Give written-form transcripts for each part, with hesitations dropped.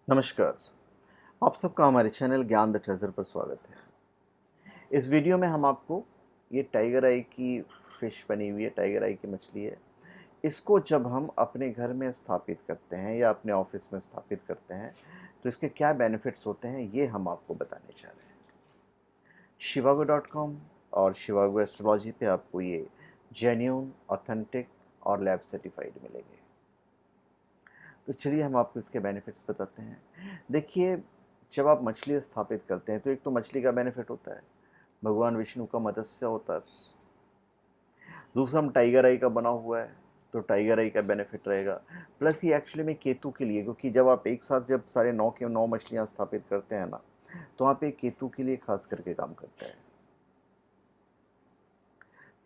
नमस्कार। आप सबका हमारे चैनल ज्ञान द ट्रेजर पर स्वागत है। इस वीडियो में हम आपको ये टाइगर आई की फ़िश बनी हुई है, टाइगर आई की मछली है। इसको जब हम अपने घर में स्थापित करते हैं या अपने ऑफिस में स्थापित करते हैं, तो इसके क्या बेनिफिट्स होते हैं, ये हम आपको बताने जा रहे हैं। shivago.com और शिवागो एस्ट्रोलॉजी पे आपको ये जेन्युइन, ऑथेंटिक और लैब सर्टिफाइड मिलेंगे। तो चलिए हम आपको इसके बेनिफिट्स बताते हैं। देखिए, जब आप मछली स्थापित करते हैं तो एक तो मछली का बेनिफिट होता है, भगवान विष्णु का मत्स्य होता है। दूसरा, हम टाइगर आई का बना हुआ है तो टाइगर आई का बेनिफिट रहेगा। प्लस ये एक्चुअली में केतु के लिए, क्योंकि जब आप एक साथ जब सारे 9 के 9 मछलियाँ स्थापित करते हैं ना, तो वहाँ पे केतु के लिए खास करके काम करता है।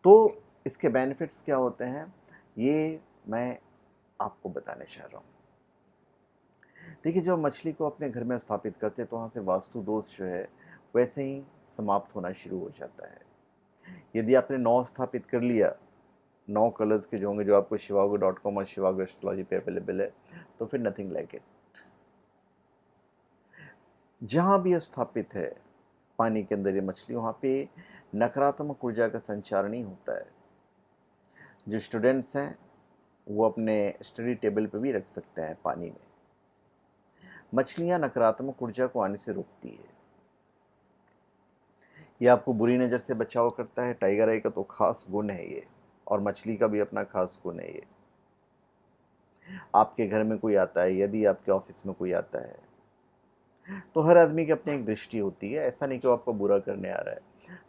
तो इसके बेनिफिट्स क्या होते हैं, ये मैं आपको बताने चाह रहा हूँ। देखिए, जब मछली को अपने घर में स्थापित करते हैं तो वहाँ से वास्तु दोष जो है वैसे ही समाप्त होना शुरू हो जाता है। यदि आपने 9 स्थापित कर लिया, 9 कलर्स के जो होंगे, जो आपको shivago.com और शिवागो एस्ट्रोलॉजी पे अवेलेबल है, तो फिर नथिंग लाइक इट। जहाँ भी ये स्थापित है पानी के अंदर ये मछली, वहाँ पे नकारात्मक ऊर्जा का संचार नहीं होता है। जो स्टूडेंट्स हैं वो अपने स्टडी टेबल पे भी रख सकते हैं पानी में। मछलियाँ नकारात्मक ऊर्जा को आने से रोकती है। ये आपको बुरी नज़र से बचाव करता है। टाइगर आई का तो खास गुण है ये, और मछली का भी अपना खास गुण है ये। आपके घर में कोई आता है, यदि आपके ऑफिस में कोई आता है, तो हर आदमी की अपनी एक दृष्टि होती है। ऐसा नहीं कि वो आपको बुरा करने आ रहा है,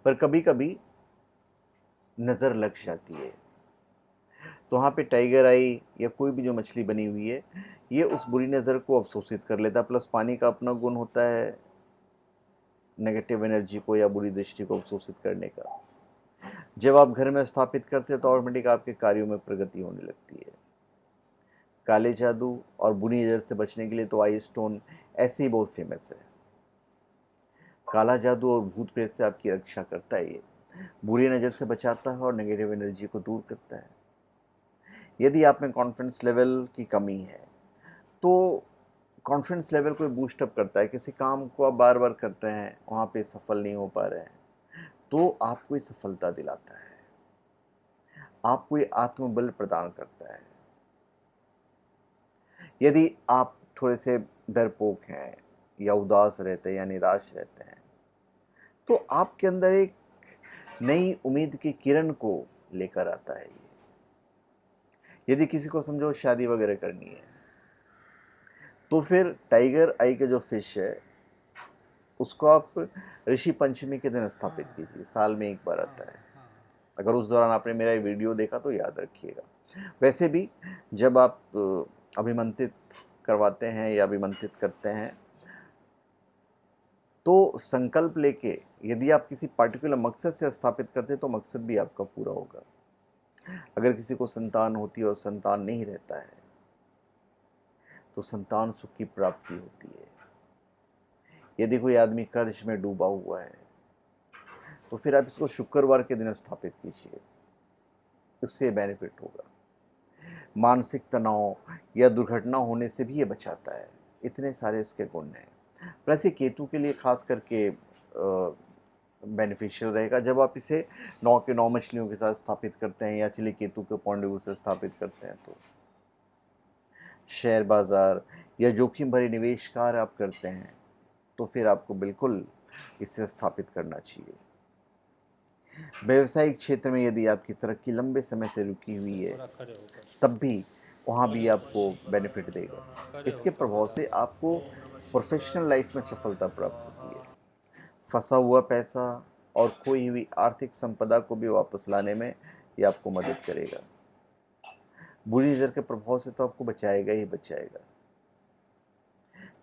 पर कभी कभी नज़र लग जाती है। तो वहाँ पे टाइगर आई या कोई भी जो मछली बनी हुई है, ये उस बुरी नज़र को अवशोषित कर लेता है। प्लस पानी का अपना गुण होता है नेगेटिव एनर्जी को या बुरी दृष्टि को अवशोषित करने का। जब आप घर में स्थापित करते हैं तो ऑटोमेटिक आपके कार्यों में प्रगति होने लगती है। काले जादू और बुरी नज़र से बचने के लिए तो आई स्टोन ऐसे ही बहुत फेमस है। काला जादू और भूत प्रेत से आपकी रक्षा करता है, ये बुरी नज़र से बचाता है और नेगेटिव एनर्जी को दूर करता है। यदि आप में कॉन्फिडेंस लेवल की कमी है, तो कॉन्फिडेंस लेवल को बूस्ट अप करता है। किसी काम को आप बार बार कर रहे हैं, वहाँ पे सफल नहीं हो पा रहे हैं, तो आपको ये सफलता दिलाता है, आपको ये आत्मबल प्रदान करता है। यदि आप थोड़े से डरपोक हैं या उदास रहते हैं या निराश रहते हैं, तो आपके अंदर एक नई उम्मीद की किरण को लेकर आता है ये। यदि किसी को समझो शादी वगैरह करनी है, तो फिर टाइगर आई का जो फिश है उसको आप ऋषि पंचमी के दिन स्थापित कीजिए। साल में एक बार आता है। अगर उस दौरान आपने मेरा ये वीडियो देखा तो याद रखिएगा। वैसे भी जब आप अभिमंत्रित करवाते हैं या अभिमंत्रित करते हैं, तो संकल्प लेके यदि आप किसी पार्टिकुलर मकसद से स्थापित करते हैं तो मकसद भी आपका पूरा होगा। अगर किसी को संतान होती है और संतान नहीं रहता है, तो संतान सुख की प्राप्ति होती है। यदि कोई आदमी कर्ज में डूबा हुआ है, तो फिर आप इसको शुक्रवार के दिन स्थापित कीजिए, उससे बेनिफिट होगा। मानसिक तनाव या दुर्घटना होने से भी ये बचाता है। इतने सारे इसके गुण हैं। प्लस ये केतु के लिए खास करके बेनिफिशियल रहेगा। जब आप इसे 9 के 9 मछलियों के साथ स्थापित करते हैं या चलिए केतु के पॉइंट ऑफ व्यू से स्थापित करते हैं, तो शेयर बाज़ार या जोखिम भरे निवेश कार्य आप करते हैं, तो फिर आपको बिल्कुल इसे स्थापित करना चाहिए। व्यावसायिक क्षेत्र में यदि आपकी तरक्की लंबे समय से रुकी हुई है, तब भी वहाँ भी आपको बेनिफिट देगा। इसके प्रभाव से आपको प्रोफेशनल लाइफ में सफलता प्राप्त होती है। फंसा हुआ पैसा और खोई हुई आर्थिक संपदा को भी वापस लाने में ये आपको मदद करेगा। बुरी नज़र के प्रभाव से तो आपको बचाएगा ही बचाएगा।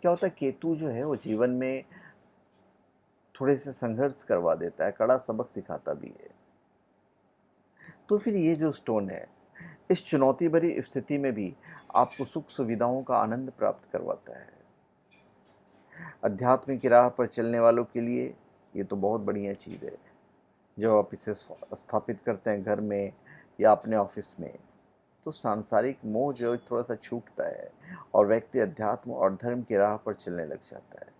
क्या होता है, केतु जो है वो जीवन में थोड़े से संघर्ष करवा देता है, कड़ा सबक सिखाता भी है। तो फिर ये जो स्टोन है, इस चुनौती भरी स्थिति में भी आपको सुख सुविधाओं का आनंद प्राप्त करवाता है। अध्यात्म की राह पर चलने वालों के लिए ये तो बहुत बढ़िया चीज़ है। जब आप इसे स्थापित करते हैं घर में या अपने ऑफिस में, तो सांसारिक मोह जो है थोड़ा सा छूटता है और व्यक्ति अध्यात्म और धर्म की राह पर चलने लग जाता है।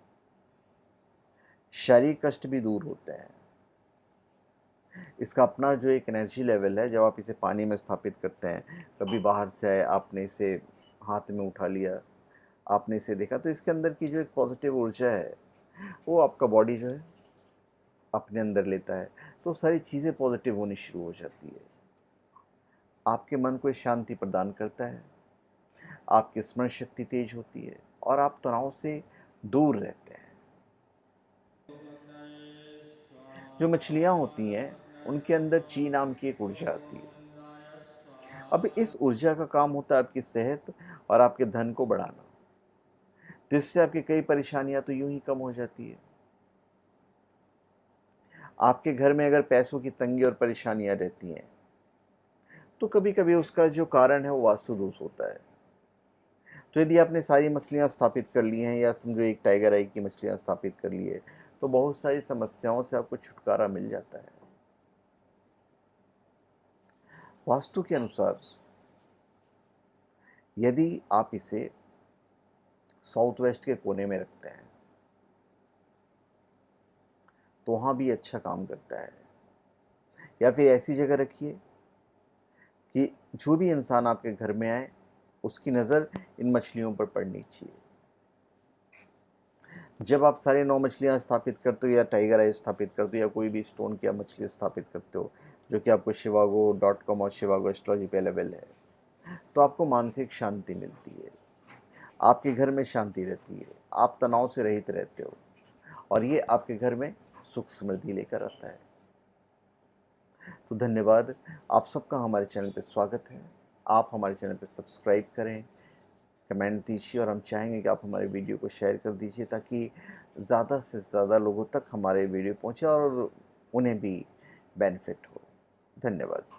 शारीरिक कष्ट भी दूर होते हैं। इसका अपना जो एक एनर्जी लेवल है, जब आप इसे पानी में स्थापित करते हैं, कभी बाहर से आए, आपने इसे हाथ में उठा लिया, आपने इसे देखा, तो इसके अंदर की जो एक पॉजिटिव ऊर्जा है वो आपका बॉडी जो है अपने अंदर लेता है, तो सारी चीज़ें पॉजिटिव होनी शुरू हो जाती है। आपके मन को शांति प्रदान करता है, आपकी स्मरण शक्ति तेज होती है और आप तनाव से दूर रहते हैं। जो मछलियाँ होती हैं उनके अंदर ची नाम की एक ऊर्जा आती है। अब इस ऊर्जा का काम होता है आपकी सेहत और आपके धन को बढ़ाना, जिससे आपकी कई परेशानियां तो यूं ही कम हो जाती है। आपके घर में अगर पैसों की तंगी और परेशानियां रहती हैं तो कभी कभी उसका जो कारण है वो वास्तु दोष होता है। तो यदि आपने सारी मछलियां स्थापित कर ली हैं, या समझो एक टाइगर आई की मछलियां स्थापित कर ली है, तो बहुत सारी समस्याओं से आपको छुटकारा मिल जाता है। वास्तु के अनुसार यदि आप इसे साउथ वेस्ट के कोने में रखते हैं तो वहाँ भी अच्छा काम करता है। या फिर ऐसी जगह रखिए कि जो भी इंसान आपके घर में आए उसकी नज़र इन मछलियों पर पड़नी चाहिए। जब आप सारे 9 मछलियाँ स्थापित करते हो, या टाइगर आई स्थापित करते हो, या कोई भी स्टोन की आप मछली स्थापित करते हो, जो कि आपको shivago.com और शिवागो एस्ट्रोलॉजी पे अवेलेबल है, तो आपको मानसिक शांति मिलती है, आपके घर में शांति रहती है, आप तनाव से रहित रहते हो और ये आपके घर में सुख समृद्धि लेकर आता है। तो धन्यवाद, आप सबका हमारे चैनल पे स्वागत है। आप हमारे चैनल पे सब्सक्राइब करें, कमेंट दीजिए और हम चाहेंगे कि आप हमारे वीडियो को शेयर कर दीजिए, ताकि ज़्यादा से ज़्यादा लोगों तक हमारे वीडियो पहुँचे और उन्हें भी बेनिफिट हो। धन्यवाद।